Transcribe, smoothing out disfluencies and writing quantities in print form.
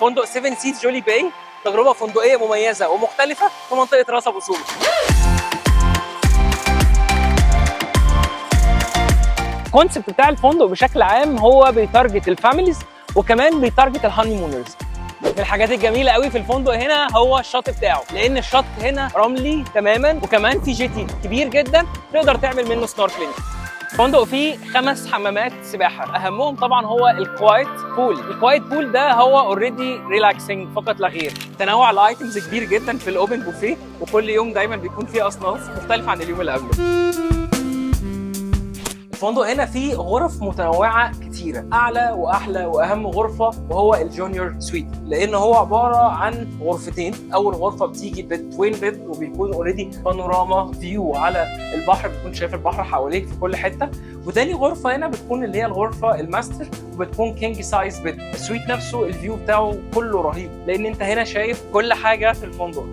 فندق 7 سيز جولي باي، تجربه فندقيه مميزه ومختلفه في منطقه راس ابو سوق. الكونسيبت بتاع الفندق بشكل عام هو بيتارجت الفاميليز وكمان بيتارجت الهاني مونرز. من الحاجات الجميله قوي في الفندق هنا هو الشط بتاعه، لان الشط هنا رملي تماما وكمان في جيتي كبير جدا تقدر تعمل منه سنوركلينج. الفندق فيه 5 حمامات سباحه، اهمهم طبعا هو الكوايت بول. الكوايت بول ده هو اوريدي ريلاكسنج فقط لا غير. تنوع الايتمز كبير جدا في الاوبن بوفيه، وكل يوم دايما بيكون فيه اصناف مختلفه عن اليوم اللي قبله. الفندق هنا فيه غرف متنوعه كتيره، اعلى واحلى واهم غرفه وهو الجونيور سويت، لان هو عباره عن غرفتين. اول غرفه بتيجي بتوين بيد وبيكون اوريدي بانوراما فيو على البحر، بتكون شايف البحر حواليك في كل حته. وتاني غرفه هنا بتكون اللي هي الغرفه الماستر، وبتكون كينج سايز بيد. السويت نفسه الفيو بتاعه كله رهيب، لان انت هنا شايف كل حاجه في الفندق.